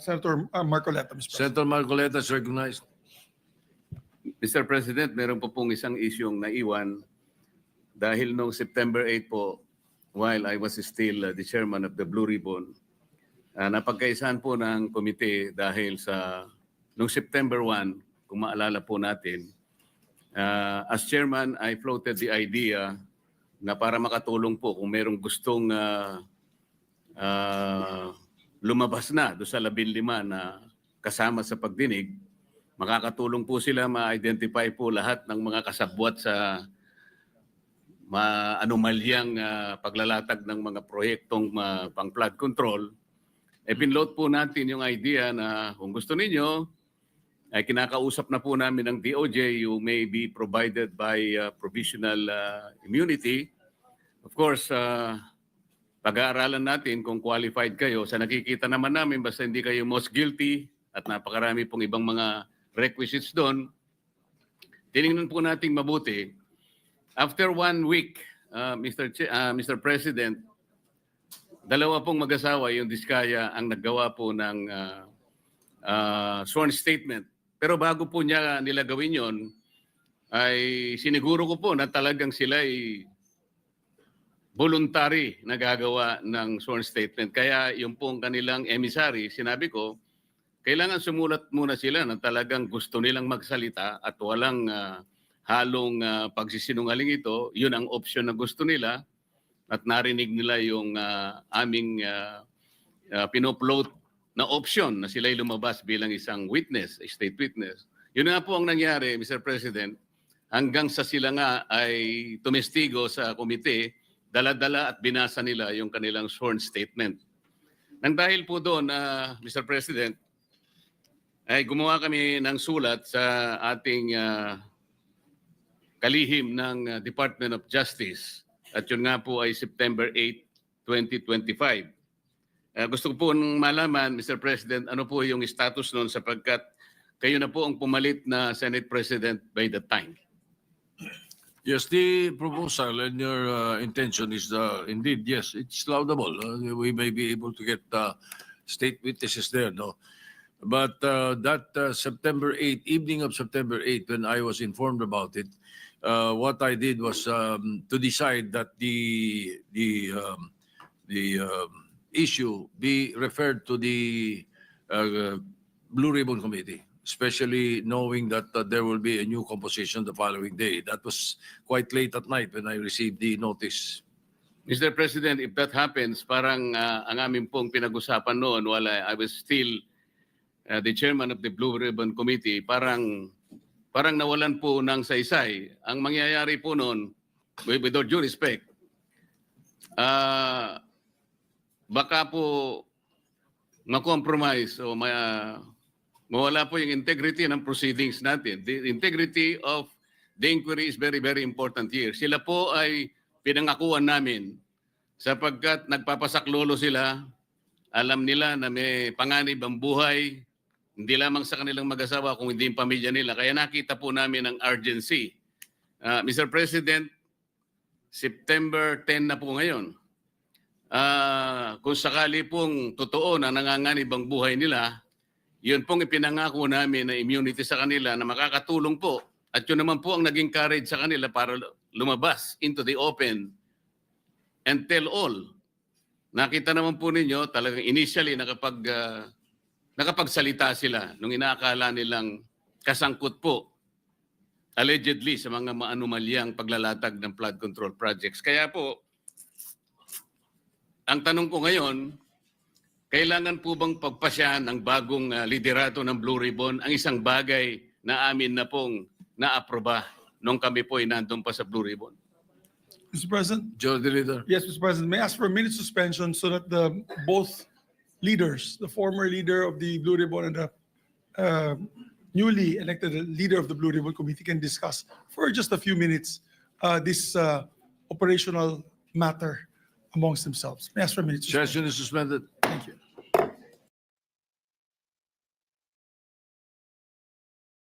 Senator Marcoleta, Mr. President. Senator Marcoleta is recognized. Mr. President, meron po pong isang isyong naiwan dahil noong September 8 po, while I was still the chairman of the Blue Ribbon, napagkaisahan po ng komite dahil sa noong September 1, kung maalala po natin, as chairman, I floated the idea na para makatulong po kung merong gustong lumabas na doon sa 15 na kasama sa pagdinig, makakatulong po sila ma-identify po lahat ng mga kasabwat sa anomalyang paglalatag ng mga proyektong pang flood control. Pinload po natin yung idea na kung gusto ninyo, ay kinakausap na po namin ng DOJ, you may be provided by provisional immunity. Of course, pag-aaralan natin kung qualified kayo. Sa nakikita naman namin, basta hindi kayo most guilty at napakarami pong ibang mga requisites doon, tinignan po natin mabuti. After 1 week, Mr. President, dalawa pong mag-asawa, yung Diskaya, ang naggawa po ng sworn statement. Pero bago po niya nila gawin yon, ay siniguro ko po na talagang sila ay voluntary na gagawa ng sworn statement. Kaya yung pong kanilang emissary, sinabi ko, kailangan sumulat muna sila na talagang gusto nilang magsalita at walang halong pagsisinungaling ito. Yun ang option na gusto nila at narinig nila yung aming pinupload na option na sila'y lumabas bilang isang witness, a state witness. Yun nga po ang nangyari, Mr. President, hanggang sa sila nga ay tumestigo sa komite, dala-dala at binasa nila yung kanilang sworn statement. Nang dahil po doon, Mr. President, ay gumawa kami ng sulat sa ating kalihim ng Department of Justice. At yun nga po ay September 8, 2025. Gusto ko po malaman, Mr. President, ano po yung status noon sapagkat kayo na po ang pumalit na Senate President by the time. Yes, the proposal and your intention is indeed, yes, it's laudable. We may be able to get state witnesses there, no? But that September 8, evening of September 8, when I was informed about it, what I did was to decide that the issue be referred to the Blue Ribbon Committee, especially knowing that there will be a new composition the following day. That was quite late at night when I received the notice. Mr. President, if that happens, parang ang amin pong pinag-usapan noon while I was still the chairman of the Blue Ribbon Committee, parang nawalan po ng saysay. Ang mangyayari po noon, with all due respect, baka po ma-compromise o mawala po yung integrity ng proceedings natin. The integrity of the inquiry is very, very important here. Sila po ay pinangakuan namin sapagkat nagpapasaklolo sila, alam nila na may panganib ang buhay, hindi lamang sa kanilang mag-asawa kung hindi yung pamilya nila. Kaya nakita po namin ang urgency. Mr. President, September 10 na po ngayon. Kung sakali pong totoo na nanganganib ang buhay nila, yun pong ipinangako namin na immunity sa kanila na makakatulong po. At yun naman po ang naging courage sa kanila para lumabas into the open and tell all. Nakita naman po ninyo, talagang initially nakapagsalita sila nung inaakala nilang kasangkot po allegedly sa mga maanumalyang paglalatag ng flood control projects. Kaya po, ang tanong ko ngayon, kailangan po bang pagpasyahan ng bagong liderato ng Blue Ribbon ang isang bagay na amin na pong naaproba nung kami po ay nandun pa sa Blue Ribbon? Mr. President? Majority Leader. Yes, Mr. President. May I ask for a minute suspension so that both leaders, the former leader of the Blue Ribbon and the newly elected leader of the Blue Ribbon Committee can discuss for just a few minutes this operational matter amongst themselves. May I ask for a minute suspension? Session is suspended. Thank you.